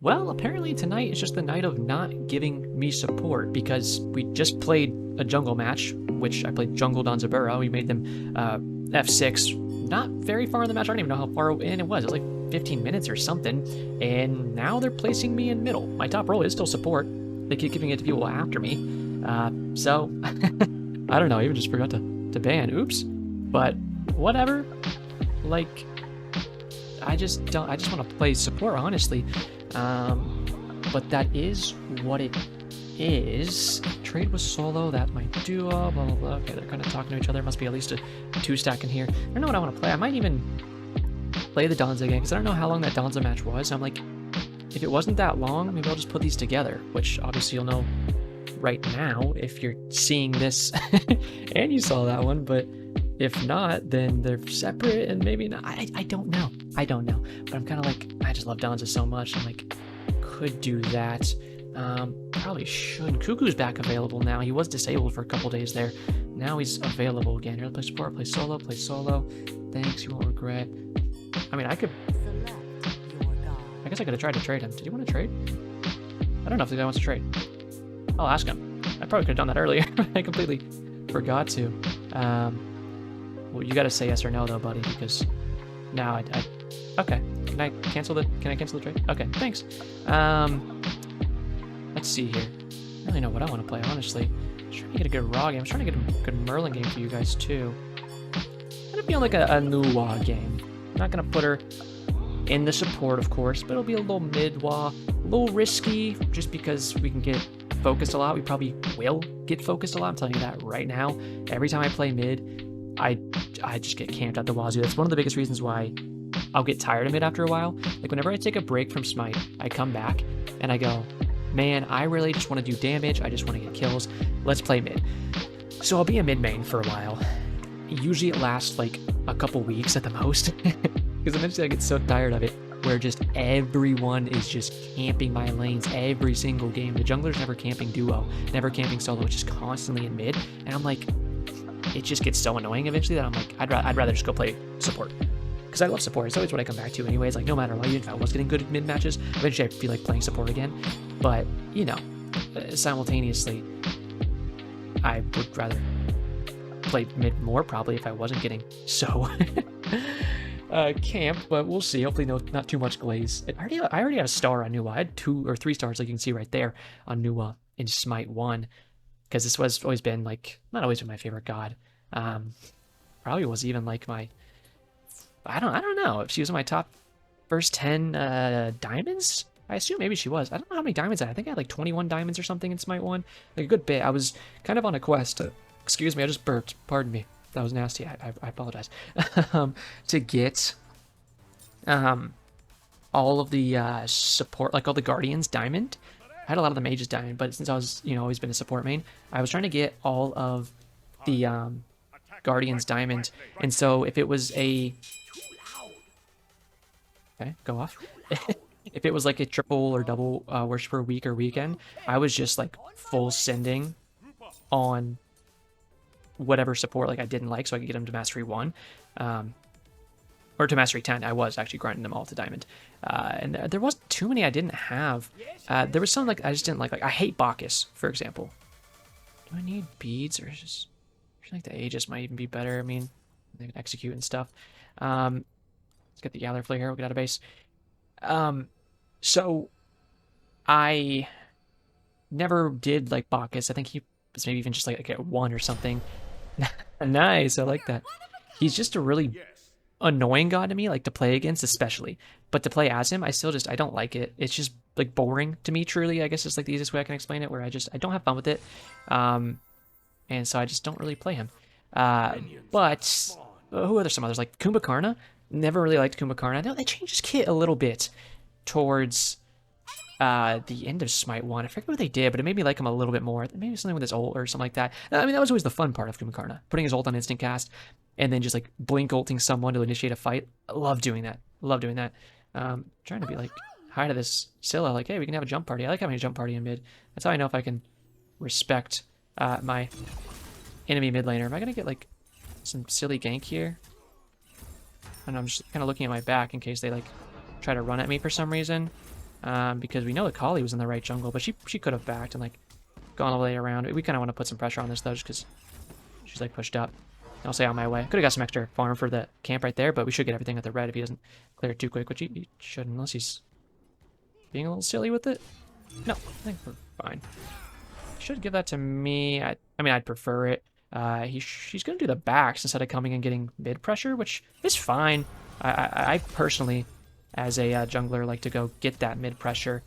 Well, apparently tonight is just the night of not giving me support because we just played a jungle match, which I played jungle Danzaburou. We made them F6, not very far in the match. I don't even know how far in it was. It was like 15 minutes or something. And now they're placing me in middle. My top role is still support. They keep giving it to people after me. So, I don't know. I even just forgot to ban. Oops. But whatever. Like, I just want to play support, honestly. But that is what it is. Trade with solo, that might duo, blah, blah, blah. Okay, they're kind of talking to each other. Must be at least a 2-stack in here. I don't know what I want to play. I might even play the Danza game, because I don't know how long that Danza match was. I'm like, if it wasn't that long, maybe I'll just put these together, which obviously you'll know right now if you're seeing this and you saw that one, but if not, then they're separate and maybe not. I don't know. I don't know. But I'm kind of like, I just love Danza so much. I'm like, could do that. Probably should. Cuckoo's back available now. He was disabled for a couple days there. Now he's available again. You're gonna play support, play solo, play solo. Thanks, you won't regret. I mean, I guess I could have tried to trade him. Did he want to trade? I don't know if the guy wants to trade. I'll ask him. I probably could have done that earlier. I completely forgot to. Well, you gotta say yes or no though, buddy, because now I okay. Can I cancel the trade? Okay, thanks. Let's see here. I don't really know what I want to play, honestly. I'm trying to get a good Raw game. I'm trying to get a good Merlin game for you guys too. I'm gonna be on like a Nuwa game. I'm not gonna put her in the support, of course, but it'll be a little mid-wa, a little risky, just because we can get focused a lot. We probably will get focused a lot. I'm telling you that right now. Every time I play mid, I just get camped at the wazoo. That's one of the biggest reasons why I'll get tired of it after a while. Like whenever I take a break from SMITE, I come back and I go, man, I really just want to do damage. I just want to get kills. Let's play mid. So I'll be a mid main for a while. Usually it lasts like a couple weeks at the most because eventually I get so tired of it where just everyone is just camping my lanes every single game. The jungler's never camping duo, never camping solo, it's just constantly in mid. And I'm like, it just gets so annoying eventually that I'm like, I'd rather just go play support. Because I love support. It's always what I come back to anyways. Like, no matter what, even if I was getting good at mid matches, eventually I feel like playing support again. But, you know, simultaneously, I would rather play mid more probably if I wasn't getting so camp. But we'll see. Hopefully not too much glaze. I already had a star on Nuwa. I had 2 or 3 stars, like you can see right there on Nuwa in SMITE 1. Because this was always been like, not always been my favorite god. Probably was even like my, I don't know if she was in my top first 10 diamonds. I assume maybe she was. I don't know how many diamonds I had. I think I had like 21 diamonds or something in SMITE 1. Like a good bit. I was kind of on a quest to, excuse me, I just burped. Pardon me. That was nasty. I apologize. To get all of the support, like all the Guardians diamond. I had a lot of the mages diamond, but since I was, always been a support main, I was trying to get all of the Guardians diamond. And so if it was a, okay, go off. If it was like a triple or double worshiper week or weekend, I was just like full sending on whatever support like I didn't like, so I could get them to mastery 1. Or to mastery 10. I was actually grinding them all to diamond. And there wasn't too many I didn't have. There was some like I just didn't like. Like I hate Bacchus, for example. Do I need beads or just? I feel like the Aegis might even be better. I mean, they can execute and stuff. Let's get the Galler Flare here. We'll get out of base. So I never did like Bacchus. I think he was maybe even just like at 1 or something. Nice, I like that. He's just a really annoying god to me, like to play against especially, but to play as him I don't like it. It's just like boring to me, truly. I guess it's like the easiest way I can explain it, where I don't have fun with it, and so I just don't really play him. But who are there? Some others like Kumbhakarna. Never really liked Kumbhakarna. I know they changed his kit a little bit towards the end of SMITE 1. I forget what they did, but it made me like him a little bit more. Maybe something with his ult or something like that. I mean, that was always the fun part of Kumbhakarna, putting his ult on instant cast and then just like blink ulting someone to initiate a fight. I love doing that. Love doing that. Trying to be like hi to this Scylla, like, hey, we can have a jump party. I like having a jump party in mid. That's how I know if I can respect my enemy mid laner. Am I gonna get like some silly gank here? And I'm just kind of looking at my back in case they like try to run at me for some reason. because we know that Kali was in the right jungle, but she could have backed and like gone all the way around. We kind of want to put some pressure on this though, just because she's like pushed up. I'll say on my way. Could have got some extra farm for the camp right there, but we should get everything at the red if he doesn't clear it too quick, which he shouldn't unless he's being a little silly with it. No, I think we're fine. Should give that to me. I mean, I'd prefer it. She's going to do the backs instead of coming and getting mid pressure, which is fine. I personally, as a jungler, like to go get that mid pressure.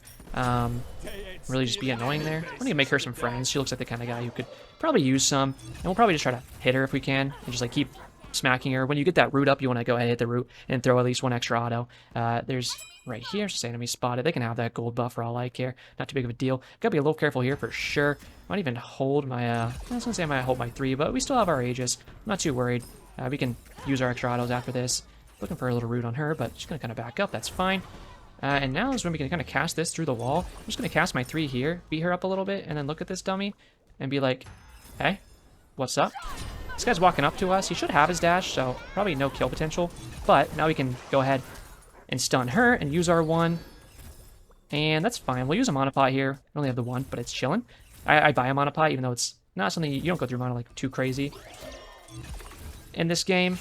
Really just be annoying there. I need to make her some friends. She looks like the kind of guy who could probably use some. And we'll probably just try to hit her if we can. And just like keep smacking her. When you get that root up, you want to go ahead and hit the root and throw at least one extra auto. There's right here, just enemy spotted. They can have that gold buff for all I care. Not too big of a deal. Gotta be a little careful here for sure. Might even hold my, I was gonna say I might hold my 3, but we still have our Aegis. I'm not too worried. We can use our extra autos after this. Looking for a little root on her, but she's gonna kind of back up. That's fine. And now is when we can kind of cast this through the wall. I'm just gonna cast my 3 here, beat her up a little bit, and then look at this dummy and be like, hey, what's up? This guy's walking up to us. He should have his dash, so probably no kill potential. But now we can go ahead and stun her and use our 1. And that's fine. We'll use a monopot here. I only have the 1, but it's chilling. I buy a monopot, even though it's not something you don't go through mono like too crazy in this game.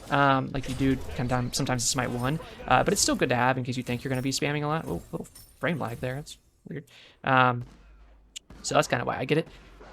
Like you do sometimes in SMITE 1. But it's still good to have in case you think you're going to be spamming a lot. Oh, little frame lag there. That's weird. So that's kind of why I get it.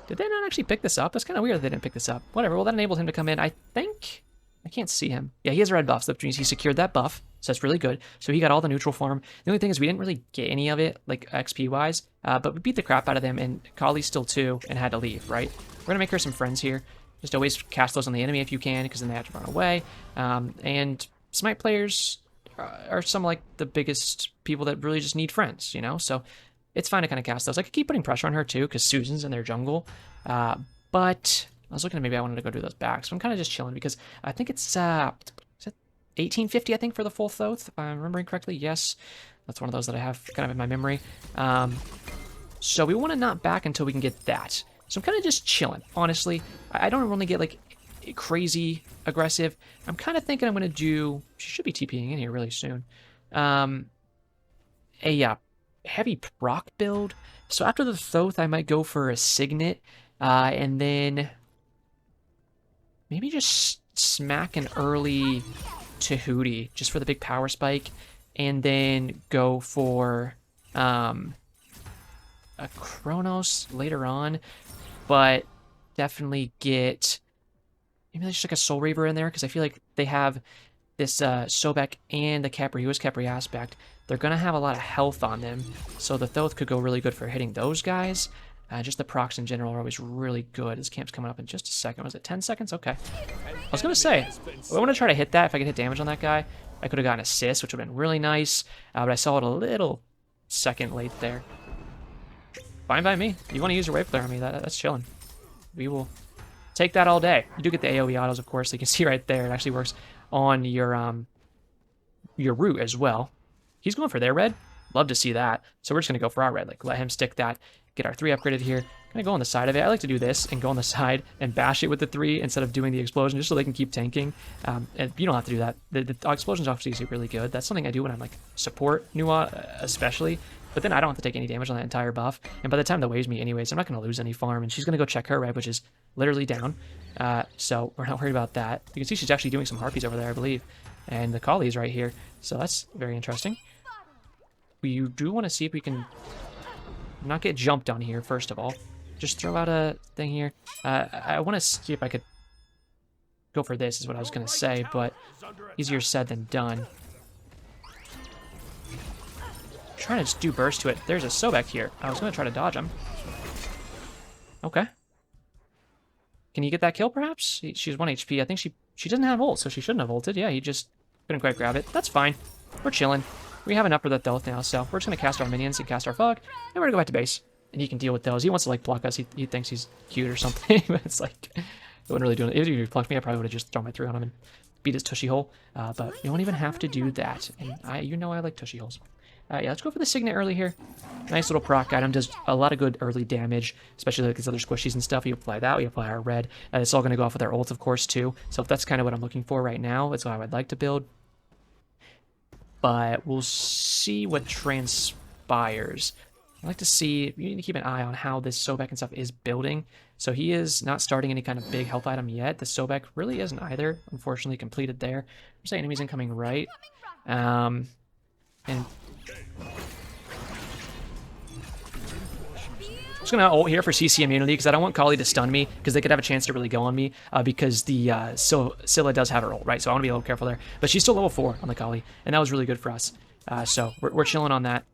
Did they not actually pick this up? That's kind of weird that they didn't pick this up. Whatever. Well, that enabled him to come in. I think... I can't see him. Yeah, he has a red buff, so that means he secured that buff. So that's really good. So he got all the neutral farm. The only thing is we didn't really get any of it, like XP-wise. But we beat the crap out of them, and Kali's still 2 and had to leave, right? We're going to make her some friends here. Just always cast those on the enemy if you can, because then they have to run away. And SMITE players are some like the biggest people that really just need friends, you know? So it's fine to kind of cast those. I could keep putting pressure on her too, because Susan's in their jungle. But I was looking at maybe I wanted to go do those backs. So I'm kind of just chilling because I think it's, is it 1850, I think, for the full Thoth, if I'm remembering correctly. Yes, that's one of those that I have kind of in my memory. So we want to not back until we can get that. So I'm kind of just chilling, honestly. I don't really get, like, crazy aggressive. I'm kind of thinking I'm going to do... She should be TPing in here really soon. A heavy proc build. So after the Thoth, I might go for a Signet. And then... maybe just smack an early Tahuti, just for the big power spike. And then go for... a Chronos later on, but definitely get maybe there's just like a Soul Reaver in there because I feel like they have this Sobek and the Capri aspect. They're gonna have a lot of health on them, so the Thoth could go really good for hitting those guys. Just the procs in general are always really good. This camp's coming up in just a second. Was it 10 seconds? Okay. I was gonna say I want to try to hit that. If I could hit damage on that guy, I could have gotten an assist, which would have been really nice. But I saw it a little second late there. Fine by me. You want to use your wave clear on me, that's chilling. We will take that all day. You do get the AoE autos, of course. So you can see right there, it actually works on your root as well. He's going for their red. Love to see that. So we're just going to go for our red. Like, let him stick that. Get our 3 upgraded here. Gonna go on the side of it. I like to do this and go on the side and bash it with the 3 instead of doing the explosion, just so they can keep tanking. And you don't have to do that. The explosion's obviously really good. That's something I do when I'm like support Nuwa, especially. But then I don't have to take any damage on that entire buff. And by the time the waves me anyways, I'm not going to lose any farm. And she's going to go check her red, which is literally down. So we're not worried about that. You can see she's actually doing some harpies over there, I believe. And the Kali is right here. So that's very interesting. We do want to see if we can not get jumped on here, first of all. Just throw out a thing here. I want to see if I could go for this, is what I was going to say. But easier said than done. Trying to just do burst to it. There's a Sobek here. I was going to try to dodge him. Okay. Can you get that kill, perhaps? She's 1 HP. I think she doesn't have ult, so she shouldn't have ulted. Yeah, he just couldn't quite grab it. That's fine. We're chilling. We have enough for the Thoth now, so we're just going to cast our minions and cast our Fog, and we're going to go back to base. And he can deal with those. He wants to, like, pluck us. He thinks he's cute or something, but it's like, it wouldn't really do it. If he plucked me, I probably would have just thrown my 3 on him and beat his tushy hole. But you don't even have to do that. And you know I like tushy holes. Yeah, let's go for the Signet early here. Nice little proc item. Does a lot of good early damage, especially like these other squishies and stuff. You apply that, we apply our red. It's all going to go off with our ult, of course, too. So that's kind of what I'm looking for right now. That's what I would like to build. But we'll see what transpires. expires. I like to see, you need to keep an eye on how this Sobek and stuff is building. So he is not starting any kind of big health item yet. The Sobek really isn't either, unfortunately completed there. I'm saying enemies incoming right. And I'm just going to ult here for CC immunity because I don't want Kali to stun me because they could have a chance to really go on me because the Scylla does have her ult, right? So I want to be a little careful there. But she's still level 4 on the Kali, and that was really good for us. So we're chilling on that.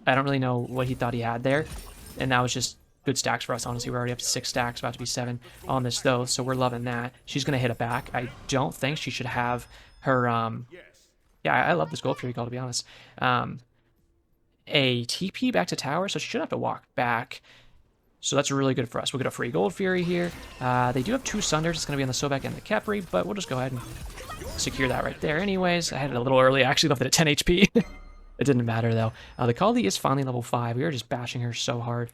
I don't really know what he thought he had there, and that was just good stacks for us, honestly. We're already up to 6 stacks, about to be 7 on this, though, so we're loving that. She's going to hit it back. I don't think she should have her, yeah, I love this Gold Fury call, to be honest. A TP back to tower, so she shouldn't have to walk back. So that's really good for us. We'll get a free Gold Fury here. They do have 2 Sunders. It's going to be on the Sobek and the Khepri, but we'll just go ahead and secure that right there anyways. I had it a little early. I actually left it at 10 HP. It didn't matter, though. The Kali is finally level 5. We were just bashing her so hard.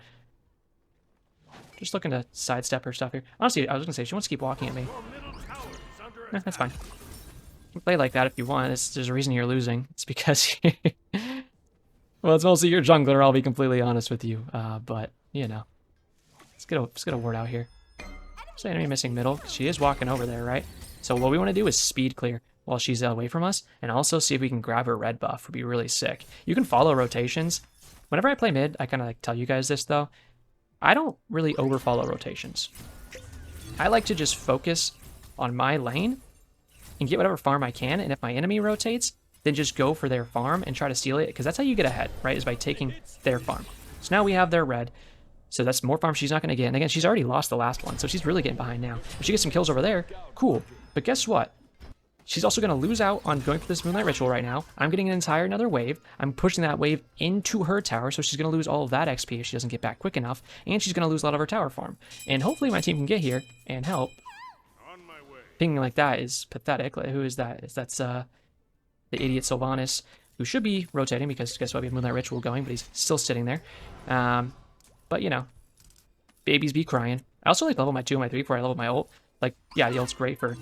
Just looking to sidestep her stuff here. Honestly, I was going to say, she wants to keep walking at me. That's fine. You can play like that if you want. There's a reason you're losing. It's because... well, it's mostly your jungler, I'll be completely honest with you. But, you know. Let's get a word out here. So enemy missing middle. She is walking over there, right? So what we want to do is speed clear while she's away from us, and also see if we can grab her red buff. Would be really sick. You can follow rotations. Whenever I play mid, I kind of like tell you guys this, though. I don't really overfollow rotations. I like to just focus on my lane and get whatever farm I can, and if my enemy rotates, then just go for their farm and try to steal it, because that's how you get ahead, right, is by taking their farm. So now we have their red, so that's more farm she's not going to get, and again, she's already lost the last one, so she's really getting behind now. If she gets some kills over there, cool, but guess what? She's also going to lose out on going for this Moonlight Ritual right now. I'm getting an entire another wave. I'm pushing that wave into her tower, so she's going to lose all of that XP if she doesn't get back quick enough, and she's going to lose a lot of her tower farm. And hopefully my team can get here and help. Pinging like that is pathetic. Like, who is that? That's the idiot Sylvanas, who should be rotating because guess what? We have Moonlight Ritual going, but he's still sitting there. But, you know, babies be crying. I also like level my 2 and my 3 before I level my ult. Like, yeah, the ult's great for...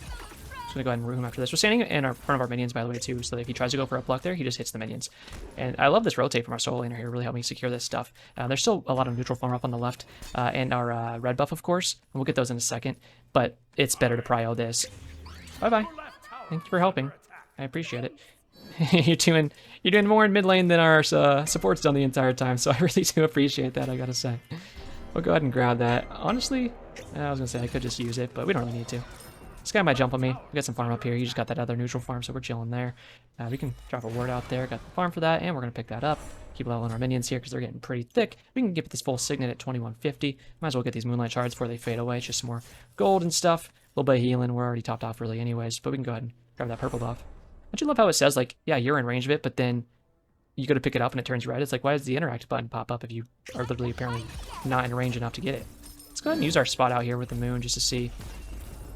I'm going to go ahead and root him after this. We're standing in front of our minions, by the way, too, so that if he tries to go for a pluck there, he just hits the minions. And I love this rotate from our solo laner here. Really helped me secure this stuff. There's still a lot of neutral farm up on the left, and our red buff, of course. And we'll get those in a second, but it's better to prio this. Bye-bye. Thank you for helping. I appreciate it. You're doing more in mid lane than our support's done the entire time, so I really do appreciate that, I gotta say. We'll go ahead and grab that. Honestly, I was gonna say I could just use it, but we don't really need to. This guy might jump on me. We got some farm up here. He just got that other neutral farm, so we're chilling there. We can drop a ward out there. Got the farm for that, and we're going to pick that up. Keep leveling our minions here because they're getting pretty thick. We can get this full signet at 2150. Might as well get these Moonlight Shards before they fade away. It's just some more gold and stuff. A little bit of healing. We're already topped off really anyways, but we can go ahead and grab that purple buff. Don't you love how it says, like, yeah, you're in range of it, but then you go to pick it up and it turns red? It's like, why does the interact button pop up if you are literally apparently not in range enough to get it? Let's go ahead and use our spot out here with the moon just to see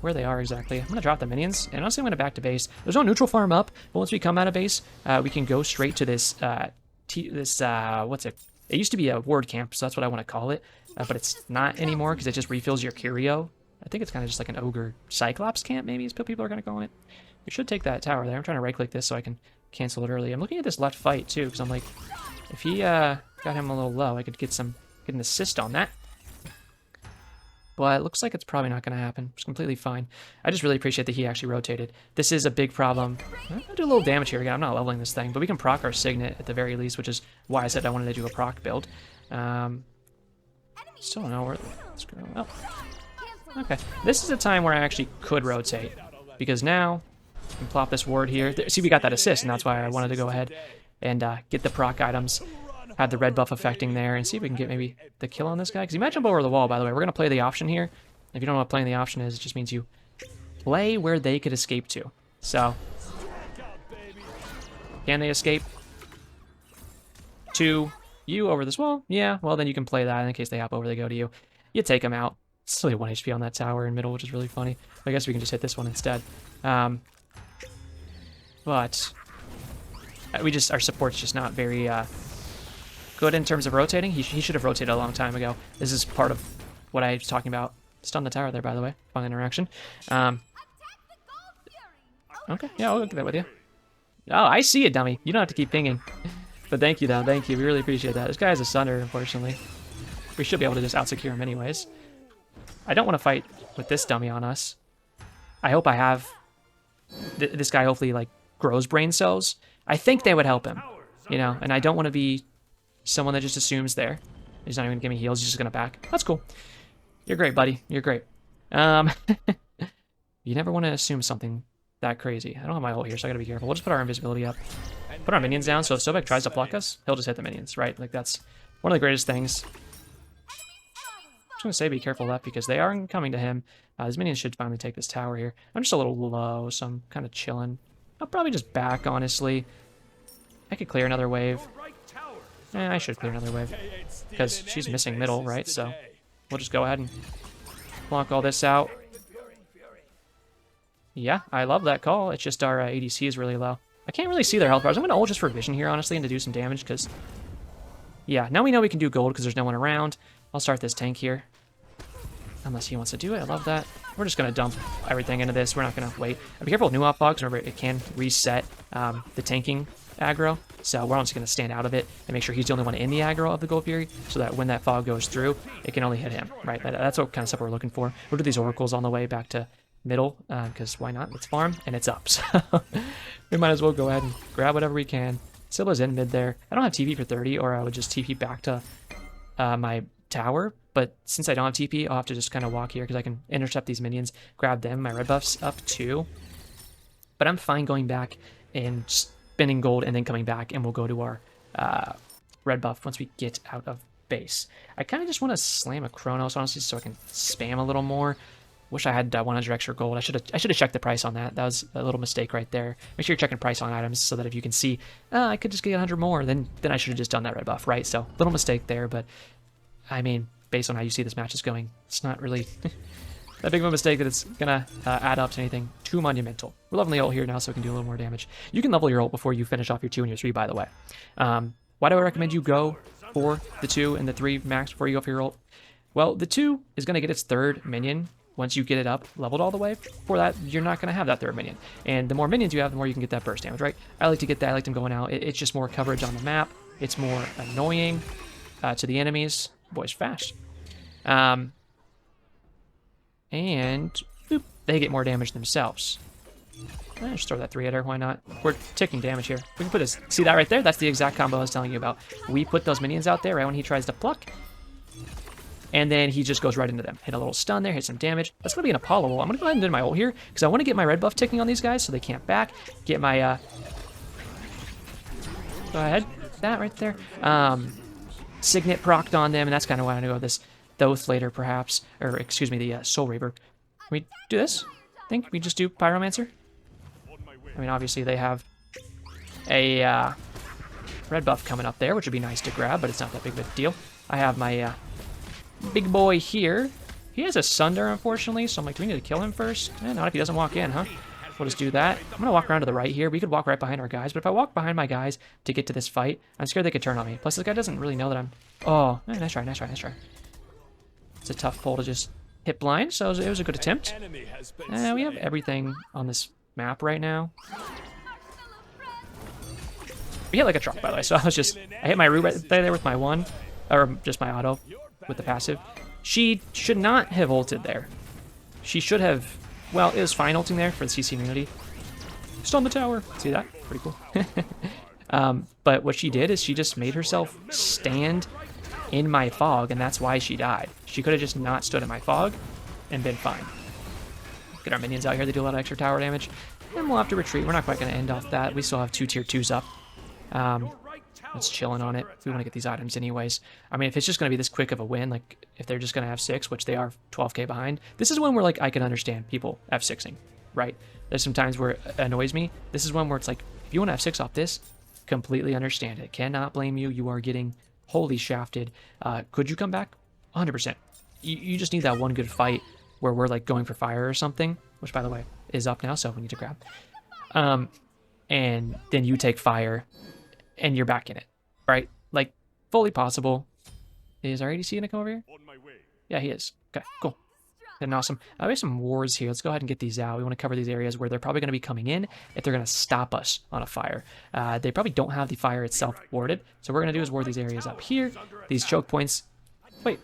where they are exactly. I'm going to drop the minions, and honestly I'm going to back to base. There's no neutral farm up, but once we come out of base, we can go straight to this, what's it? It used to be a ward camp, so that's what I want to call it, but it's not anymore because it just refills your curio. I think it's kind of just like an ogre cyclops camp, maybe is what people are going to call it. We should take that tower there. I'm trying to right-click this so I can cancel it early. I'm looking at this left fight, too, because I'm like, if he got him a little low, I could get an assist on that. But it looks like it's probably not going to happen. It's completely fine. I just really appreciate that he actually rotated. This is a big problem. I'm going to do a little damage here again. I'm not leveling this thing, but we can proc our signet at the very least, which is why I said I wanted to do a proc build. Still don't know where... Let's go. Oh. Okay. This is a time where I actually could rotate, because now I can plop this ward here. See, we got that assist, and that's why I wanted to go ahead and get the proc items. Had the red buff affecting there, and see if we can get maybe the kill on this guy. Because he might jump over the wall, by the way. We're going to play the option here. If you don't know what playing the option is, it just means you play where they could escape to. So, can they escape to you over this wall? Yeah, well, then you can play that. In case they hop over, they go to you. You take them out. It's still 1 HP on that tower in middle, which is really funny. I guess we can just hit this one instead. But our support's just not very... good in terms of rotating. He should have rotated a long time ago. This is part of what I was talking about. Stun the tower there, by the way. Fun interaction. Okay, yeah, I'll get that with you. Oh, I see it, dummy. You don't have to keep pinging. But thank you, though. Thank you. We really appreciate that. This guy has a Sunder, unfortunately. We should be able to just out-secure him anyways. I don't want to fight with this dummy on us. I hope I have... this guy hopefully, like, grows brain cells. I think they would help him, you know? And I don't want to be someone that just assumes there. He's not even going to give me heals. He's just going to back. That's cool. You're great, buddy. You're great. You never want to assume something that crazy. I don't have my ult here, so I got to be careful. We'll just put our invisibility up. Put our minions down, so if Sobek tries to pluck us, he'll just hit the minions, right? Like, that's one of the greatest things. I'm just going to say be careful of that because they are coming to him. His minions should finally take this tower here. I'm just a little low, so I'm kind of chilling. I'll probably just back, honestly. I could clear another wave. I should clear another wave because she's missing middle, right? So we'll just go ahead and block all this out. Yeah, I love that call. It's just our ADC is really low. I can't really see their health bars. I'm going to ult just for vision here, honestly, and to do some damage because... yeah, now we know we can do gold because there's no one around. I'll start this tank here. Unless he wants to do it. I love that. We're just going to dump everything into this. We're not going to wait. Be careful with Nuop Fogs. Remember, it can reset the tanking aggro. So we're just going to stand out of it and make sure he's the only one in the aggro of the Gold Fury so that when that fog goes through, it can only hit him, right? That's what kind of stuff we're looking for. We'll do these oracles on the way back to middle because why not? It's farm and it's up. So we might as well go ahead and grab whatever we can. Silla's in mid there. I don't have TP for 30 or I would just TP back to my tower. But since I don't have TP, I'll have to just kind of walk here because I can intercept these minions, grab them. My red buff's up too. But I'm fine going back and spending gold and then coming back, and we'll go to our red buff once we get out of base. I kind of just want to slam a Chronos, honestly, so I can spam a little more. Wish I had 100 extra gold. I should have checked the price on that. That was a little mistake right there. Make sure you're checking price on items so that if you can see, I could just get 100 more, then I should have just done that red buff, right? So little mistake there, but I mean, based on how you see this match is going, it's not really that big of a mistake that it's gonna add up to anything too monumental. We're leveling the ult here now so we can do a little more damage. You can level your ult before you finish off your 2 and your 3, by the way. Why do I recommend you go for the 2 and the 3 max before you go for your ult? Well, the 2 is gonna get its 3rd minion once you get it up, leveled all the way. For that, you're not gonna have that 3rd minion. And the more minions you have, the more you can get that burst damage, right? I like to get that, I like them going out. It's just more coverage on the map. It's more annoying to the enemies. Boy's fast. And boop, they get more damage themselves. Just throw that 3-hitter, why not? We're taking damage here. We can put this, see that right there? That's the exact combo I was telling you about. We put those minions out there right when he tries to pluck, and then he just goes right into them. Hit a little stun there, hit some damage. That's gonna be an Apollo ult. I'm gonna go ahead and do my ult here, because I want to get my red buff ticking on these guys so they can't back. Get my, go ahead, that right there. Signet procced on them, and that's kind of why I'm gonna go with this Thoth later, perhaps, or excuse me, the Soul Reaver. Can we do this? I think we just do Pyromancer. I mean, obviously they have a red buff coming up there, which would be nice to grab, but it's not that big of a deal. I have my big boy here. He has a Sunder, unfortunately, so I'm like, do we need to kill him first? Not if he doesn't walk in, huh? We'll just do that. I'm gonna walk around to the right here. We could walk right behind our guys, but if I walk behind my guys to get to this fight, I'm scared they could turn on me. Plus, this guy doesn't really know that I'm... oh, nice try, nice try, nice try. It's a tough pull to just hit blind, so it was a good attempt. We have everything on this map right now. We hit like a truck, by the way, so I hit my root right there with my 1, or just my auto with the passive. She should not have ulted there. She should have, well, it was fine ulting there for the CC immunity. Just on the tower. See that? Pretty cool. But what she did is she just made herself stand in my fog, and that's why she died. She could have just not stood in my fog and been fine. Get our minions out here. They do a lot of extra tower damage. And we'll have to retreat. We're not quite going to end off that. We still have 2 tier 2s up. Let's chilling on it. We want to get these items anyways. I mean, if it's just going to be this quick of a win, like if they're just going to have 6, which they are 12k behind, this is when we're like, I can understand people F6ing, right? There's some times where it annoys me. This is one where it's like, if you want to F6 off this, completely understand it. Cannot blame you. You are getting wholly shafted. Could you come back? 100%. You just need that one good fight where we're like going for fire or something, which by the way is up now, so we need to grab. And then you take fire and you're back in it, right? Like fully possible. Is our ADC gonna come over here? Yeah, he is. Okay, cool. And awesome. We have some wars here. Let's go ahead and get these out. We want to cover these areas where they're probably going to be coming in if they're going to stop us on a fire. They probably don't have the fire itself warded. So what we're going to do is ward these areas up here. These choke points. Wait,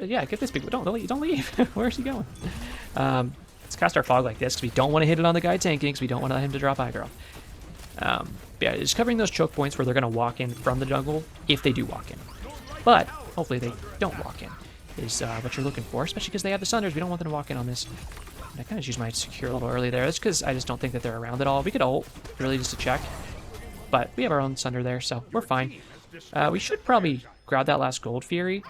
yeah, get this big. Don't leave. Where's he going? Let's cast our fog like this because we don't want to hit it on the guy tanking because we don't want him to drop aggro. Yeah, just covering those choke points where they're going to walk in from the jungle if they do walk in. But hopefully they don't walk in. Is what you're looking for, especially because they have the Sunders. We don't want them to walk in on this. And I kind of used my secure a little early there. That's because I just don't think that they're around at all. We could ult, really, just to check. But we have our own Sunder there, so we're fine. We should probably grab that last Gold Fury.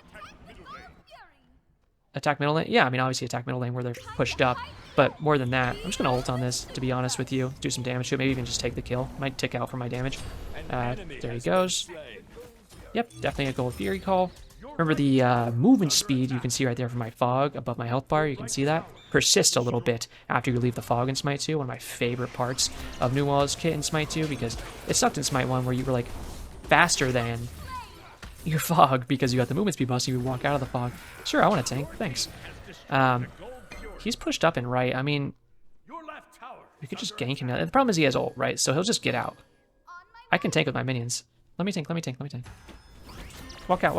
Attack middle lane? Yeah, I mean, obviously attack middle lane where they're pushed up. But more than that, I'm just going to ult on this, to be honest with you. Do some damage to it, maybe even just take the kill. Might tick out for my damage. There he goes. Yep, definitely a Gold Fury call. Remember the movement speed you can see right there from my fog above my health bar. You can see that persists a little bit after you leave the fog in Smite 2. One of my favorite parts of New Wall's kit in Smite 2 because it sucked in Smite 1 where you were like faster than your fog because you got the movement speed buff so you would walk out of the fog. Sure, I want to tank. Thanks. He's pushed up and right. I mean, we could just gank him. The problem is he has ult, right? So he'll just get out. I can tank with my minions. Let me tank. Walk out.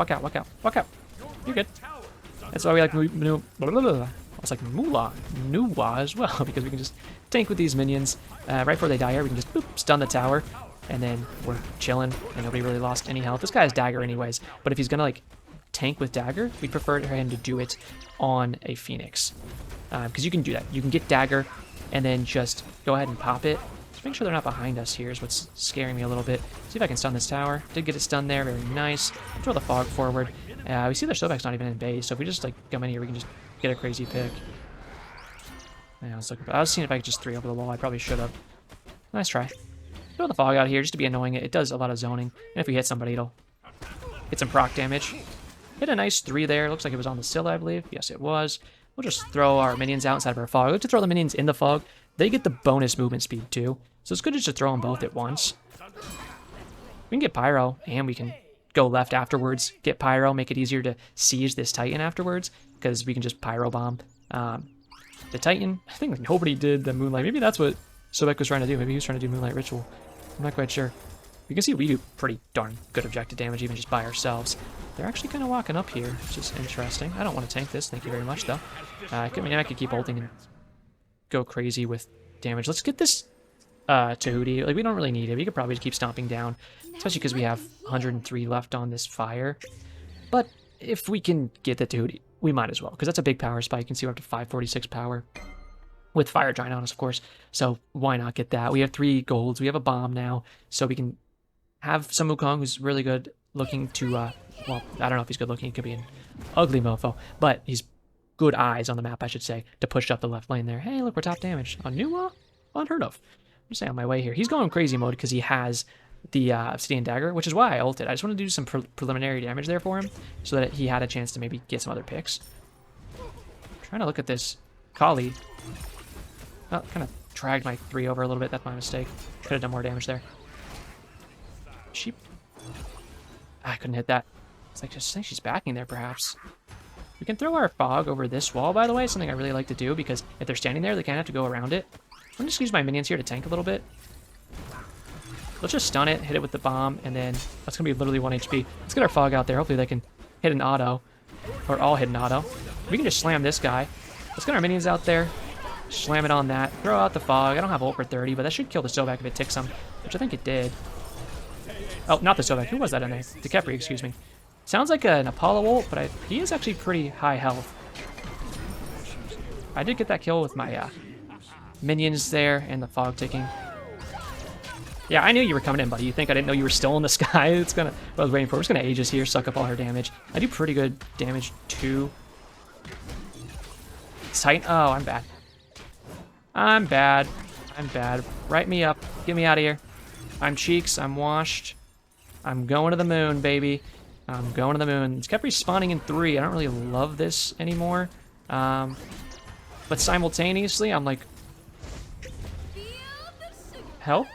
You're good. That's why we like it's like Nuwa as well, because we can just tank with these minions. Right before they die here, we can just boop, stun the tower, and then we're chilling, and nobody really lost any health. This guy has dagger anyways, but if he's gonna like tank with dagger, we'd prefer him to do it on a Phoenix. Because you can do that. You can get dagger, and then just go ahead and pop it. Just make sure they're not behind us here is what's scaring me a little bit. See if I can stun this tower. Did get it stunned there, very nice. Throw the fog forward. We see their Sobek's not even in base, so if we just like come in here, we can just get a crazy pick. Yeah, I was seeing if I could just 3 over the wall. I probably should have. Nice try. Throw the fog out here just to be annoying. It does a lot of zoning, and if we hit somebody, it'll get some proc damage. Hit a nice 3 there. Looks like it was on the sill, I believe. Yes, it was. We'll just throw our minions out inside of our fog. I like to throw the minions in the fog. They get the bonus movement speed too, so it's good to just throw them both at once. We can get Pyro, and we can go left afterwards, get Pyro, make it easier to siege this Titan afterwards, because we can just Pyro bomb the Titan. I think nobody did the Moonlight. Maybe that's what Sobek was trying to do. Maybe he was trying to do Moonlight Ritual. I'm not quite sure. You can see we do pretty darn good objective damage even just by ourselves. They're actually kind of walking up here, which is interesting. I don't want to tank this. Thank you very much, though. I could keep ulting and go crazy with damage. Let's get this Tahuti. Like, we don't really need it. We could probably keep stomping down, especially because we have 103 left on this fire. But if we can get the Tahuti, we might as well, because that's a big power spike. You can see we're up to 546 power with Fire Giant on us, of course. So why not get that? We have 3 golds. We have a bomb now, so we can have some Wukong who's really good looking to, well, I don't know if he's good looking. He could be an ugly mofo, but he's good eyes on the map, I should say, to push up the left lane there. Hey, look, we're top damage. On Nuwa? Unheard of. I'm just saying on my way here. He's going crazy mode because he has the Obsidian Dagger, which is why I ulted. I just wanted to do some preliminary damage there for him so that he had a chance to maybe get some other picks. I'm trying to look at this Kali. Oh, kind of dragged my 3 over a little bit. That's my mistake. Could have done more damage there. Sheep. I couldn't hit that. It's like, just think she's backing there, perhaps. We can throw our fog over this wall, by the way, something I really like to do, because if they're standing there, they kind of have to go around it. I'm just use my minions here to tank a little bit. Let's just stun it, hit it with the bomb, and then that's going to be literally 1 HP. Let's get our fog out there. Hopefully they can hit an auto, or all hit an auto. We can just slam this guy. Let's get our minions out there, slam it on that, throw out the fog. I don't have ult for 30, but that should kill the Sobek if it ticks him, which I think it did. Oh, not the Sobek. Who was that in there? The Kepri, excuse me. Sounds like an Apollo ult, but he is actually pretty high health. I did get that kill with my minions there and the fog ticking. Yeah, I knew you were coming in, buddy. You think I didn't know you were still in the sky? It's gonna. What I was waiting for. We're just gonna Aegis here, suck up all her damage. I do pretty good damage too. Titan. Oh, I'm bad. I'm bad. I'm bad. Write me up. Get me out of here. I'm cheeks. I'm washed. I'm going to the moon, baby. I'm going to the moon. It's kept respawning in 3. I don't really love this anymore. But simultaneously, I'm like, help?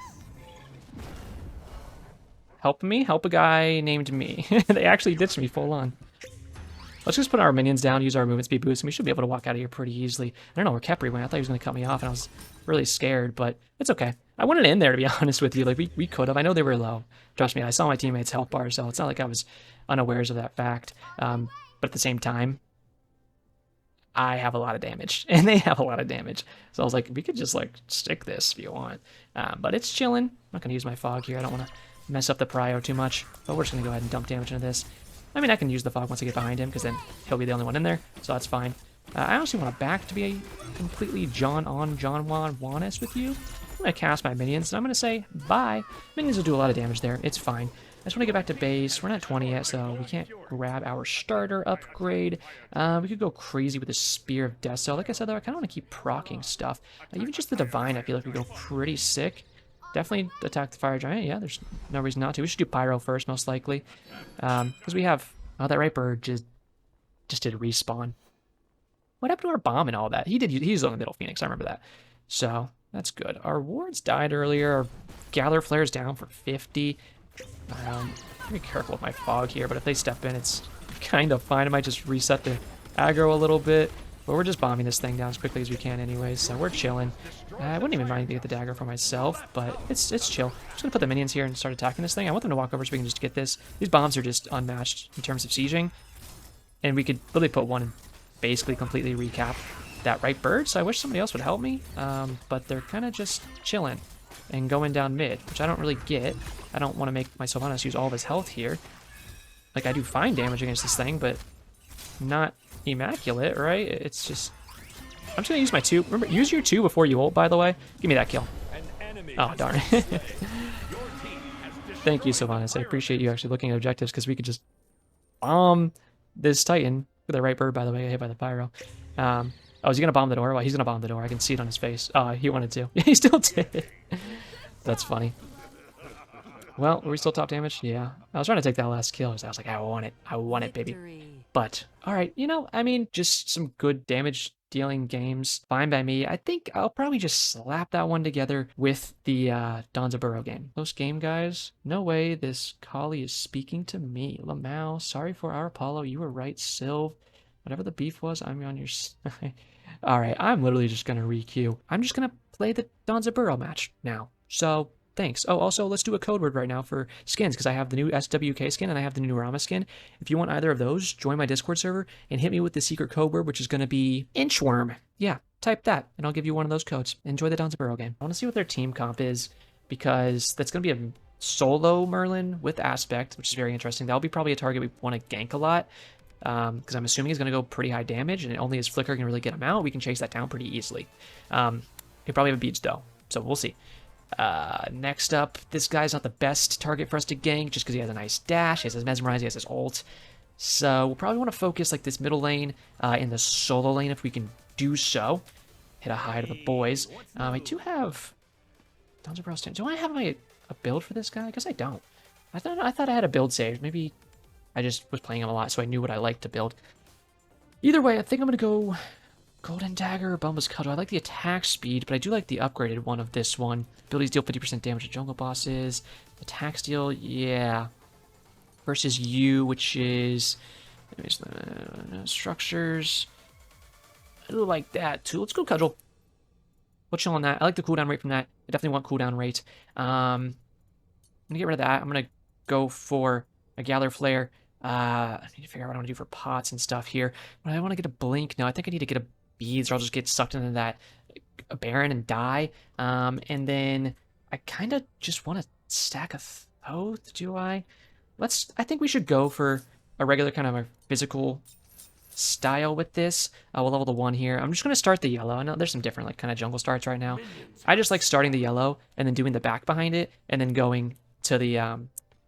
Help me? Help a guy named me. They actually ditched me full on. Let's just put our minions down, use our movement speed boost, and we should be able to walk out of here pretty easily. I don't know where Kepri went. I thought he was going to cut me off, and I was really scared, but it's okay. I wanted in there, to be honest with you. Like, we could have. I know they were low. Trust me, I saw my teammates' health bar, so it's not like I was unawares of that fact. But at the same time, I have a lot of damage, and they have a lot of damage. So I was like, we could just, like, stick this if you want. But it's chilling. I'm not going to use my fog here. I don't want to mess up the prio too much. But we're just going to go ahead and dump damage into this. I mean, I can use the fog once I get behind him, because then he'll be the only one in there, so that's fine. I honestly want to back to be a completely John honest with you. I'm going to cast my minions, and I'm going to say bye. Minions will do a lot of damage there. It's fine. I just want to get back to base. We're not 20 yet, so we can't grab our starter upgrade. We could go crazy with the Spear of Death. So like I said, though, I kind of want to keep proccing stuff. Even just the Divine, I feel like we go pretty sick. Definitely attack the Fire Giant. Yeah, there's no reason not to. We should do Pyro first, most likely. Because we have... Oh, that right bird just did respawn. What happened to our bomb and all that? He's on the middle Phoenix, I remember that. So, that's good. Our wards died earlier. Our Gather Flare's down for 50. Be careful with my fog here, but if they step in, it's kind of fine. I might just reset the aggro a little bit. But we're just bombing this thing down as quickly as we can anyways, so we're chilling. I wouldn't even mind to get the dagger for myself, but it's chill. I'm just going to put the minions here and start attacking this thing. I want them to walk over so we can just get this. These bombs are just unmatched in terms of sieging. And we could literally put one and basically completely recap that right bird, so I wish somebody else would help me. But they're kind of just chilling and going down mid, which I don't really get. I don't want to make my Sylvanas use all of his health here. Like, I do fine damage against this thing, but not immaculate, right? It's just... I'm just going to use my 2. Remember, use your 2 before you ult, by the way. Give me that kill. Oh, darn it. Thank you, Sylvanas. I appreciate you actually looking at objectives, because we could just bomb this Titan. With the right bird, by the way, hit by the pyro. Oh, is he going to bomb the door? Well, he's going to bomb the door. I can see it on his face. Oh, he wanted to. He still did. That's funny. Well, were we still top damage? Yeah. I was trying to take that last kill. I was like, I want it. I want it, baby. But, alright, you know, I mean, just some good damage dealing games. Fine by me. I think I'll probably just slap that one together with the Danzaburou game. Close game, guys. No way this collie is speaking to me. Lamau, sorry for our Apollo. You were right, Sylv. Whatever the beef was, I'm on your side. Alright, I'm literally just going to re-queue. I'm just going to play the Danzaburou match now. So... thanks. Oh, also, let's do a code word right now for skins, because I have the new SWK skin and I have the new Rama skin. If you want either of those, join my Discord server and hit me with the secret code word, which is going to be Inchworm. Yeah, type that, and I'll give you one of those codes. Enjoy the Danzaburou game. I want to see what their team comp is, because that's going to be a solo Merlin with Aspect, which is very interesting. That'll be probably a target we want to gank a lot, because I'm assuming he's going to go pretty high damage, and only his Flicker can really get him out. We can chase that down pretty easily. He'll probably have a Beach, though, so we'll see. Next up, this guy's not the best target for us to gank just because he has a nice dash, he has his Mesmerize, he has his ult. So we'll probably want to focus like this middle lane in the solo lane if we can do so. Hit a high to the boys. I do have... do I have a build for this guy? I guess I don't. I thought I had a build saved. Maybe I just was playing him a lot so I knew what I liked to build. Either way, I think I'm going to go... Golden Dagger or Bumba's Cuddle. I like the attack speed, but I do like the upgraded one of this one. Abilities deal 50% damage to jungle bosses. Attack steal, yeah. Versus you, which is... structures. I do like that, too. Let's go Cudgel. We'll chill on that. I like the cooldown rate from that. I definitely want cooldown rate. I'm going to get rid of that. I'm going to go for a Gather Flare. I need to figure out what I want to do for pots and stuff here. But I want to get a Blink. No, I think I need to get a Beads, or I'll just get sucked into that Baron and die. And then I kind of just want to stack a Thoth, do I? I think we should go for a regular kind of a physical style with this. We'll level the 1 here. I'm just going to start the yellow. I know there's some different like kind of jungle starts right now. I just like starting the yellow and then doing the back behind it and then going to the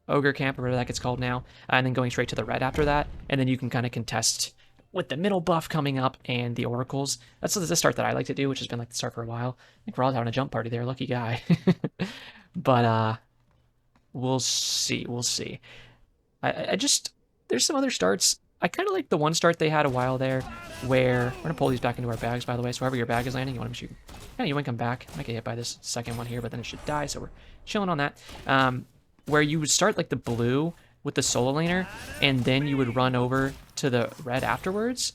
Ogre Camp or whatever that gets called now, and then going straight to the red after that. And then you can kind of contest with the middle buff coming up and the oracles. That's the start that I like to do, which has been like the start for a while. I think we're all having a jump party there, lucky guy. But we'll see. I just, there's some other starts. I kind of like the one start they had a while there where, we're gonna pull these back into our bags, by the way, so wherever your bag is landing, you want to shoot. Yeah, you want to come back. I might get hit by this second one here, but then it should die, so we're chilling on that. Where you would start like the blue with the solo laner, and then you would run over to the red afterwards.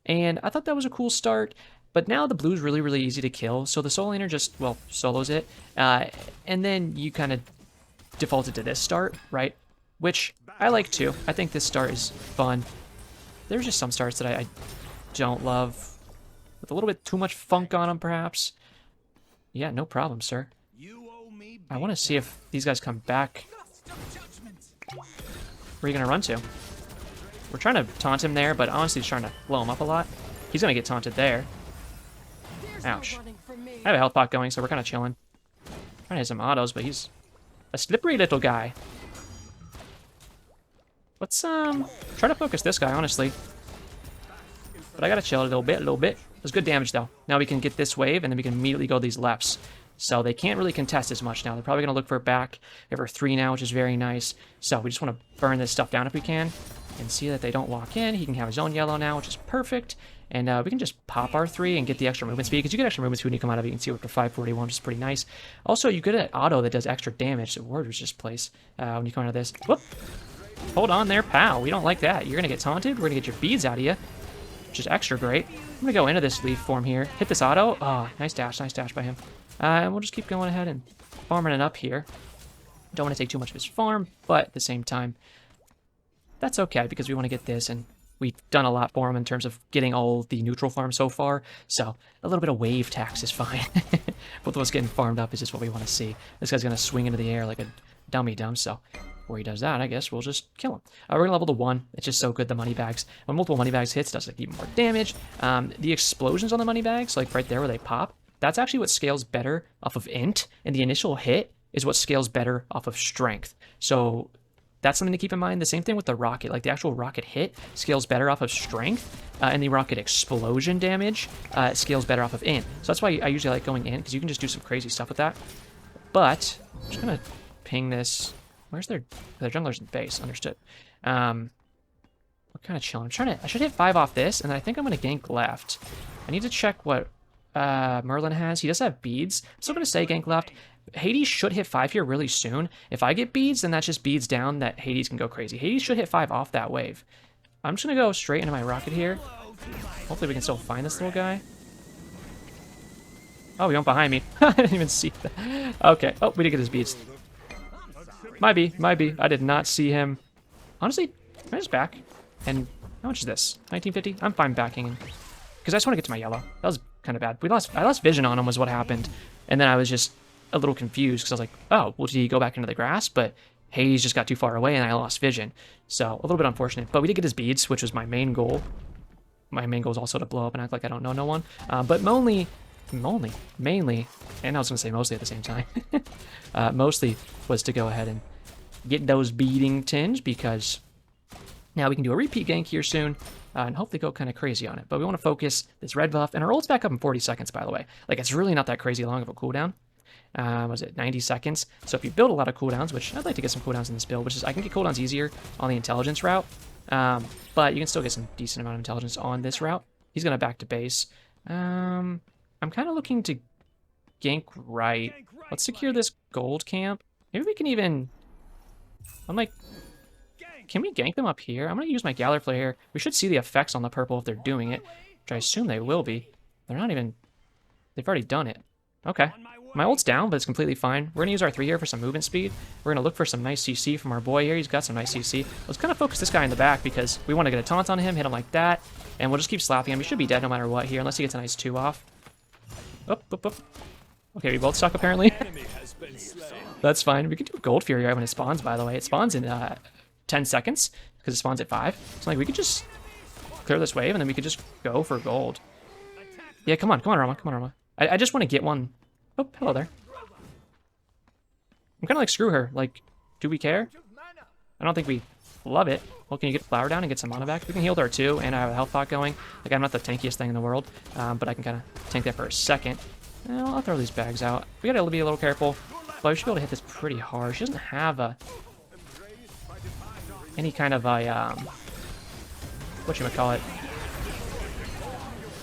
And I thought that was a cool start, but now the blue's really, really easy to kill, so the solo laner just, well, solos it, and then you kind of defaulted to this start, right? Which I like too. I think this start is fun. There's just some starts that I don't love, with a little bit too much funk on them, perhaps. Yeah, no problem, sir. I want to see if these guys come back. Where are you going to run to? We're trying to taunt him there, but honestly, he's trying to blow him up a lot. He's going to get taunted there. Ouch. I have a health pot going, so we're kind of chilling. Trying to hit some autos, but he's a slippery little guy. Let's try to focus this guy, honestly. But I gotta chill a little bit. There's good damage, though. Now we can get this wave, and then we can immediately go these lefts. So they can't really contest as much now. They're probably gonna look for a back. We have our 3 now, which is very nice. So we just want to burn this stuff down if we can. And see that they don't walk in. He can have his own yellow now, which is perfect. And we can just pop our 3 and get the extra movement speed. Because you get extra movement speed when you come out of it. You can see we're up to 541, which is pretty nice. Also, you get an auto that does extra damage. So word was just placed when you come out of this. Whoop! Hold on there, pal. We don't like that. You're going to get taunted. We're going to get your beads out of you, which is extra great. I'm going to go into this leaf form here. Hit this auto. Oh, nice dash by him. And we'll just keep going ahead and farming it up here. Don't want to take too much of his farm, but at the same time, that's okay because we want to get this, and we've done a lot for him in terms of getting all the neutral farms so far, so a little bit of wave tax is fine. Both of us getting farmed up is just what we want to see. This guy's going to swing into the air like a dummy-dumb, so before he does that, I guess we'll just kill him. We're going to level to 1. It's just so good, the money bags. When multiple money bags hits, it does like even more damage. The explosions on the money bags, like right there where they pop, that's actually what scales better off of int, and the initial hit is what scales better off of strength. So that's something to keep in mind. The same thing with the rocket. Like the actual rocket hit scales better off of strength, and the rocket explosion damage scales better off of int. So that's why I usually like going in, because you can just do some crazy stuff with that. But I'm just going to ping this. Where's their jungler's in base? Understood. We're kind of chilling. I should hit 5 off this, and then I think I'm going to gank left. I need to check what Merlin has. He does have beads. I'm still going to say gank left. Hades should hit 5 here really soon. If I get beads, then that's just beads down that Hades can go crazy. Hades should hit 5 off that wave. I'm just going to go straight into my rocket here. Hopefully we can still find this little guy. Oh, he went behind me. I didn't even see that. Okay. Oh, we did get his beads. Might be. I did not see him. Honestly, can I just back? And how much is this? 1950? I'm fine backing. Because I just want to get to my yellow. That was kind of bad. I lost vision on him was what happened. And then I was just a little confused because I was like, oh, well, did he go back into the grass? But Hades just got too far away and I lost vision. So a little bit unfortunate. But we did get his beads, which was my main goal. My main goal is also to blow up and act like I don't know no one. But mainly, and I was going to say mostly at the same time, mostly was to go ahead and get those beating tins because now we can do a repeat gank here soon and hopefully go kind of crazy on it. But we want to focus this red buff, and our ult's back up in 40 seconds, by the way. Like, it's really not that crazy long of a cooldown. Was it 90 seconds? So if you build a lot of cooldowns, which I'd like to get some cooldowns in this build, which is I can get cooldowns easier on the intelligence route, but you can still get some decent amount of intelligence on this route. He's going to back to base. I'm kind of looking to gank right. Let's secure this gold camp. Maybe we can even... I'm like... Can we gank them up here? I'm going to use my Galler Flare here. We should see the effects on the purple if they're doing it, which I assume they will be. They're not even... They've already done it. Okay. My ult's down, but it's completely fine. We're going to use our 3 here for some movement speed. We're going to look for some nice CC from our boy here. He's got some nice CC. Let's kind of focus this guy in the back because we want to get a taunt on him, hit him like that, and we'll just keep slapping him. He should be dead no matter what here, unless he gets a nice 2 off. Up. Okay, we both suck apparently. That's fine. We can do a Gold Fury right when it spawns, by the way. It spawns in 10 seconds because it spawns at 5. So like we could just clear this wave and then we could just go for gold. Yeah, come on, Rama. I just want to get one. Oh, hello there. I'm kind of like, screw her. Like, do we care? I don't think we love it. Well, can you get flower down and get some mana back? We can heal there too, and I have a health pot going. Like, I'm not the tankiest thing in the world, but I can kind of tank that for a second. Well, I'll throw these bags out. We gotta be a little careful, but we should be able to hit this pretty hard. She doesn't have any kind of a, whatchamacallit.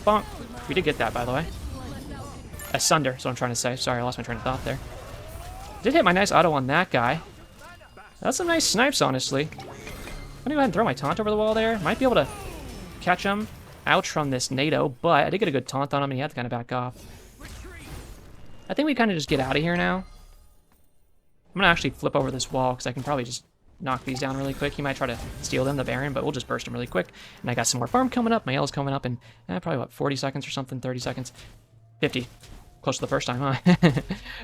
Bonk. We did get that, by the way. Asunder, is what I'm trying to say. Sorry, I lost my train of thought there. Did hit my nice auto on that guy. That's some nice snipes, honestly. gonna go ahead and throw my taunt over the wall there. Might be able to catch him. Ouch from this NATO, but I did get a good taunt on him, and he had to kind of back off. I think we kind of just get out of here now. I'm gonna actually flip over this wall, because I can probably just knock these down really quick. He might try to steal them, the Baron, but we'll just burst him really quick. And I got some more farm coming up. My yellow's coming up in probably, what, 40 seconds or something, 30 seconds. 50. Close to the first time, huh?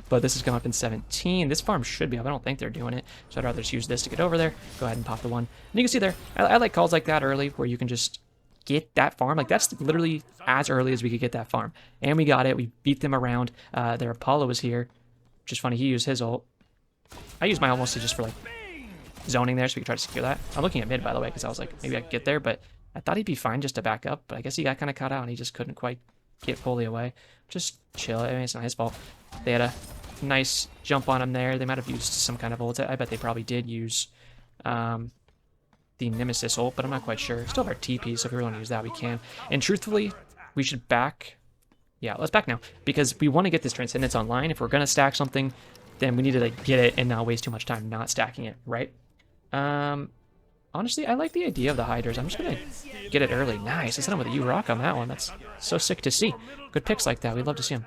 But this is coming up in 17. This farm should be up. I don't think they're doing it, so I'd rather just use this to get over there. Go ahead and pop the one. And you can see there, I like calls like that early, where you can just get that farm. Like, that's literally as early as we could get that farm. And we got it. We beat them around. Their Apollo was here. Which is funny. He used his ult. I used my ult mostly just for, like, zoning there so we could try to secure that. I'm looking at mid, by the way, because I was like, maybe I could get there, but I thought he'd be fine just to back up, but I guess he got kind of caught out and he just couldn't quite get fully away. Just chill. I mean, it's not his fault. They had a nice jump on him there. They might have used some kind of ult. I bet they probably did use the Nemesis ult, but I'm not quite sure. Still have our TP, so if we really want to use that, we can. And truthfully, we should back. Yeah, let's back now, because we want to get this Transcendence online. If we're going to stack something, then we need to, like, get it and not waste too much time not stacking it, right? Honestly, I like the idea of the Hydras. I'm just going to get it early. Nice. I sent him with a U-Rock on that one. That's so sick to see. Good picks like that. We'd love to see him.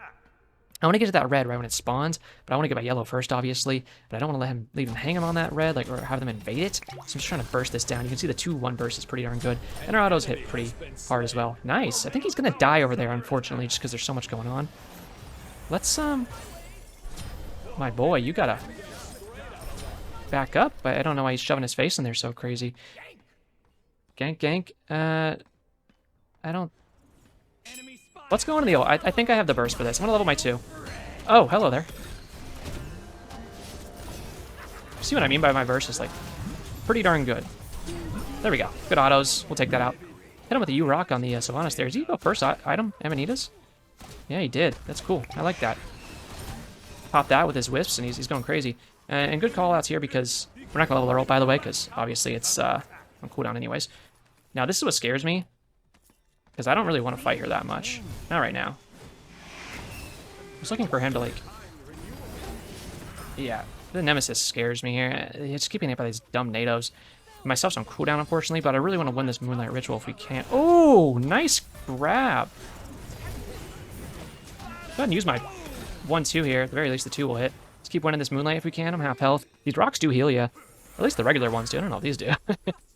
I want to get to that red right when it spawns, but I want to get my yellow first, obviously. But I don't want to let him leave him hanging on that red, like, or have them invade it. So I'm just trying to burst this down. You can see the 2-1 burst is pretty darn good. And our autos hit pretty hard as well. Nice. I think he's going to die over there, unfortunately, just because there's so much going on. Let's, my boy, you gotta back up. I don't know why he's shoving his face in there so crazy. Gank, gank. I don't... Let's go into the ult. I think I have the burst for this. I'm gonna level my 2. Oh, hello there. See what I mean by my burst is, like, pretty darn good. There we go. Good autos. We'll take that out. Hit him with a U-Rock on the Sylvanas there. Did he go first item? Amanitas? Yeah, he did. That's cool. I like that. Pop that with his wisps, and he's going crazy. And good call-outs here, because we're not going to level our ult, by the way, because obviously it's on cooldown anyways. Now, this is what scares me, because I don't really want to fight her that much. Not right now. I was looking for him to, like... Yeah, the Nemesis scares me here. It's keeping hit by these dumb NATOs. My stuff's on cooldown, unfortunately, but I really want to win this Moonlight Ritual if we can. Oh, nice grab. Go ahead and use my 1-2 here. At the very least, the 2 will hit. Let's keep winning this Moonlight if we can. I'm half health. These rocks do heal you. Or at least the regular ones do. I don't know if these do.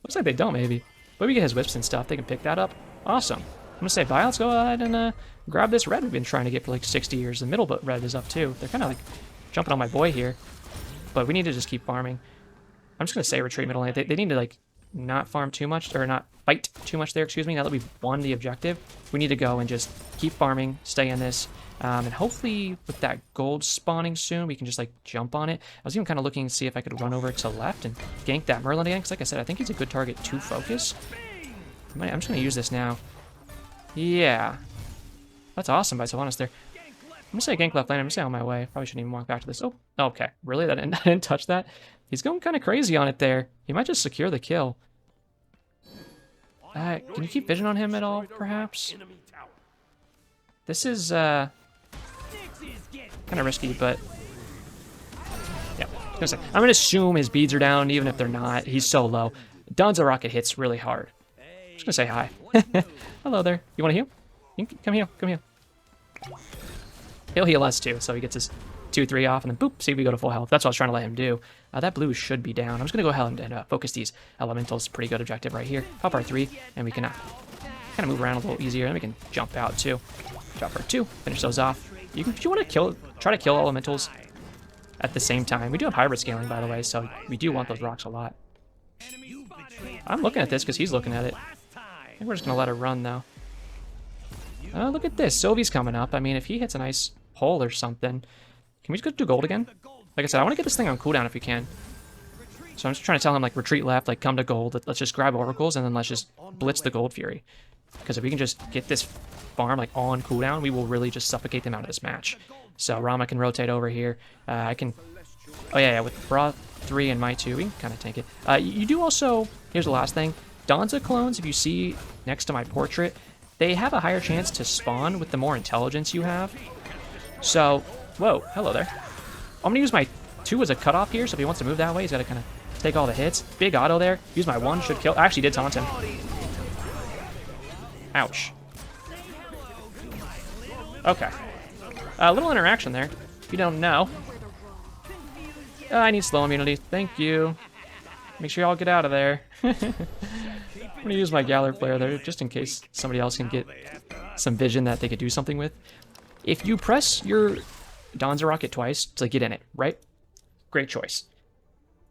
Looks like they don't, maybe. But we get his whips and stuff. They can pick that up. Awesome. I'm going to say bye. Let's go ahead and grab this red we've been trying to get for like 60 years. The middle red is up too. They're kind of like jumping on my boy here. But we need to just keep farming. I'm just going to say retreat middle lane. They need to like not farm too much, or not fight too much there, excuse me. Now that we've won the objective, we need to go and just keep farming, stay in this. And hopefully with that gold spawning soon, we can just like jump on it. I was even kind of looking to see if I could run over to left and gank that Merlin again, because like I said, I think he's a good target to focus. I'm just going to use this now. Yeah. That's awesome by Sylvanas there. I'm going to say gank left lane. I'm going to say on my way. Probably shouldn't even walk back to this. Oh, okay. Really? I didn't touch that? He's going kind of crazy on it there. He might just secure the kill. Can you keep vision on him at all, perhaps? This is kind of risky, but yeah. I'm gonna assume his beads are down, even if they're not. He's so low. Danza rocket hits really hard. I'm just gonna say hi. Hello there. You want to heal? You can come here. Come here. He'll heal us too, so he gets his 2-3 off, and then boop. See if we go to full health. That's what I was trying to let him do. That blue should be down. I'm just gonna go ahead and focus these elementals. Pretty good objective right here. Pop our 3, and we can kind of move around a little easier, and we can jump out too. Drop our 2, finish those off. If you want to try to kill elementals at the same time. We do have hybrid scaling, by the way, so we do want those rocks a lot. I'm looking at this because he's looking at it. I think we're just going to let her run, though. Look at this. Sylvie's coming up. I mean, if he hits a nice hole or something. Can we just go do gold again? Like I said, I want to get this thing on cooldown if we can. So I'm just trying to tell him, like, retreat left, like, come to gold. Let's just grab oracles, and then let's just blitz the gold fury. Because if we can just get this farm like on cooldown, we will really just suffocate them out of this match. So Rama can rotate over here. I can... Oh yeah, with Bra 3 and my 2, we can kind of tank it. You do also... Here's the last thing. Danza clones, if you see next to my portrait, they have a higher chance to spawn with the more intelligence you have. So... Whoa, hello there. I'm going to use my 2 as a cutoff here, so if he wants to move that way, he's got to kind of Take all the hits. Big auto there. Use my one. Should kill. I actually did taunt him. Ouch. Okay. A little interaction there. If you don't know. I need slow immunity. Thank you. Make sure y'all get out of there. I'm going to use my Galler Flare there just in case somebody else can get some vision that they could do something with. If you press your Danza Rocket twice to get in it, right? Great choice.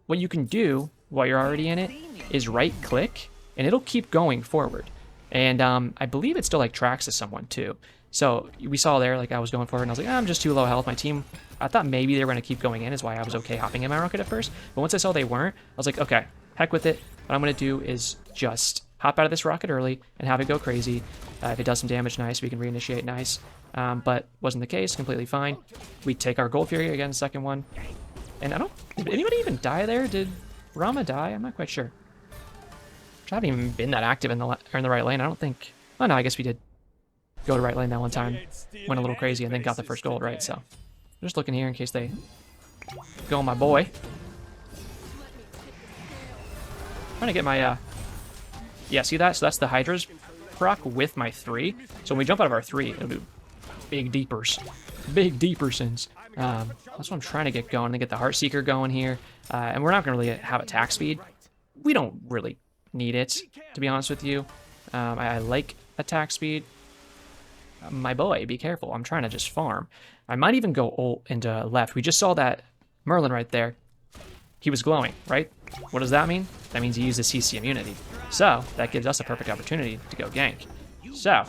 What you can do while you're already in it is right-click, and it'll keep going forward. And I believe it still like tracks to someone too. So we saw there, like I was going forward, and I was like, I'm just too low health. My team, I thought maybe they were going to keep going in, is why I was okay hopping in my rocket at first. But once I saw they weren't, I was like, okay, heck with it. What I'm going to do is just hop out of this rocket early and have it go crazy. If it does some damage, nice. We can reinitiate, nice. But wasn't the case, completely fine. We take our Gold Fury again, second one. And I don't, did anybody even die there? Did Rama die? I'm not quite sure. I haven't even been that active in the right lane. I don't think, oh no, I guess we did go to right lane that one time. Went a little crazy and then got the first gold, right? So just looking here in case they go on my boy. Trying to get my, yeah, see that? So that's the Hydra's proc with my 3. So when we jump out of our 3, it'll do big deepers. Big deepersons. That's what I'm trying to get going. To get the Heartseeker going here. And we're not going to really have attack speed. We don't really need it, to be honest with you. I like attack speed. My boy, be careful. I'm trying to just farm. I might even go ult into left. We just saw that Merlin right there. He was glowing, right? What does that mean? That means he uses CC immunity. So that gives us a perfect opportunity to go gank. So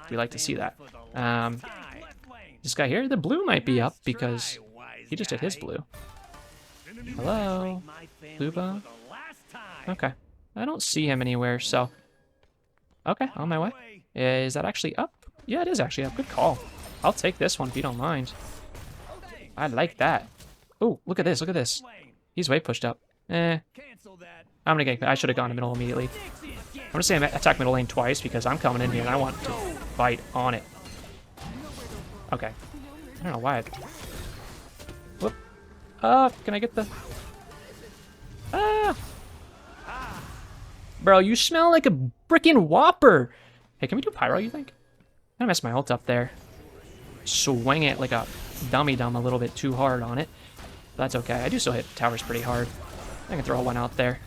we like to see that. This guy here, the blue might be up because he just did his blue. Hello? Luba? Okay. I don't see him anywhere, so... Okay, on my way. Is that actually up? Yeah, it is actually up. Good call. I'll take this one if you don't mind. I like that. Oh, look at this, look at this. He's way pushed up. I'm gonna gank. I should have gone to middle immediately. I'm gonna say I attack middle lane twice because I'm coming in here and I want to fight on it. Okay. I don't know why. Whoop. Can I get the... Bro, you smell like a freaking Whopper. Hey, can we do Pyro, you think? I messed my ult up there. Swing it like a dummy-dumb a little bit too hard on it. But that's okay. I do still hit towers pretty hard. I can throw one out there.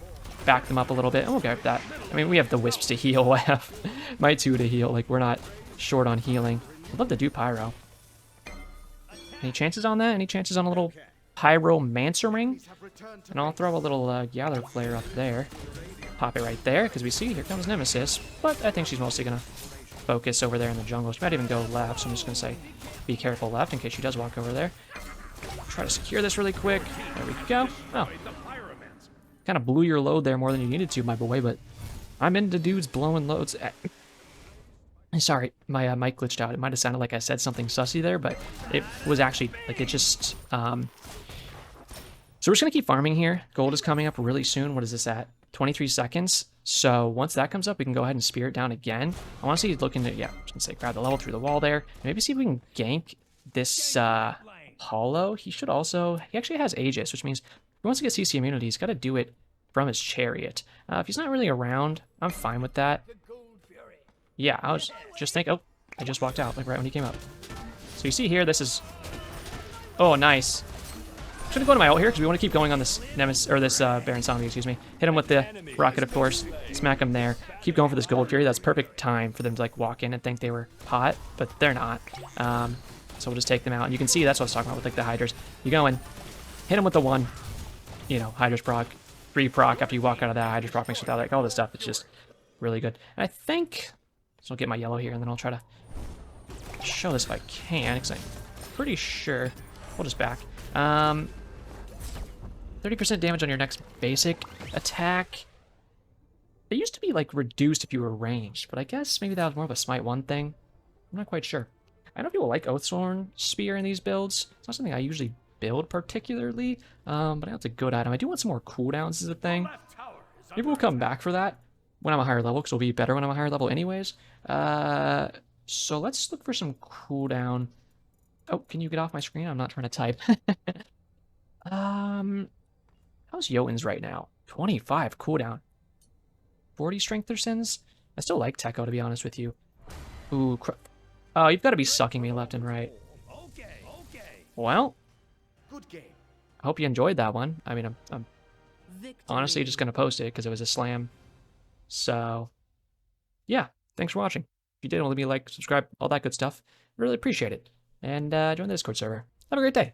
Back them up a little bit. And we'll get that. I mean, we have the Wisps to heal. I have my 2 to heal. Like, we're not short on healing. I'd love to do Pyro. Any chances on that? Any chances on a little Pyromancer ring? And I'll throw a little Galler Flare up there. Pop it right there, because we see here comes Nemesis. But I think she's mostly going to focus over there in the jungle. She might even go left, so I'm just going to say be careful left in case she does walk over there. Try to secure this really quick. There we go. Oh. Kind of blew your load there more than you needed to, my boy, but I'm into dudes blowing loads. Sorry, my mic glitched out. It might have sounded like I said something sussy there, but it was actually, like, it just... So we're just going to keep farming here. Gold is coming up really soon. What is this at? 23 seconds. So once that comes up, we can go ahead and spear it down again. I want to see looking at, yeah, I'm just going to say grab the level through the wall there. Maybe see if we can gank this Hollow. He should also, he actually has Aegis, which means if he wants to get CC immunity, he's got to do it from his chariot. If he's not really around, I'm fine with that. Yeah, I was just thinking, oh, I just walked out, like right when he came up. So you see here, this is, oh, nice. I'm gonna go to my ult here because we want to keep going on this Nemesis, or this Baron Zombie, excuse me. Hit him with the rocket, of course. Smack him there. Keep going for this Gold Fury. That's perfect time for them to like walk in and think they were hot, but they're not. So we'll just take them out. And you can see that's what I was talking about with like the Hydras. You go and hit him with the one, you know, Hydra's proc, 3 proc after you walk out of that. Hydra's proc mixed with that, like all this stuff. It's just really good. And I think, so I'll get my yellow here and then I'll try to show this if I can, because I'm pretty sure. We'll just back. 30% damage on your next basic attack. It used to be like reduced if you were ranged, but I guess maybe that was more of a Smite 1 thing. I'm not quite sure. I know people like Oathsworn Spear in these builds. It's not something I usually build particularly, but I know it's a good item. I do want some more cooldowns as a thing. Maybe we'll come back for that when I'm a higher level, because it'll be better when I'm a higher level anyways. So let's look for some cooldown. Oh, can you get off my screen? I'm not trying to type. How's Jotun's right now? 25 cooldown. 40 strength or sins? I still like Tekko, to be honest with you. Ooh, oh, you've got to be sucking me left and right. Well, I hope you enjoyed that one. I mean, I'm honestly just going to post it because it was a slam. So, yeah, thanks for watching. If you did, leave me a like, subscribe, all that good stuff. I really appreciate it. And join the Discord server. Have a great day.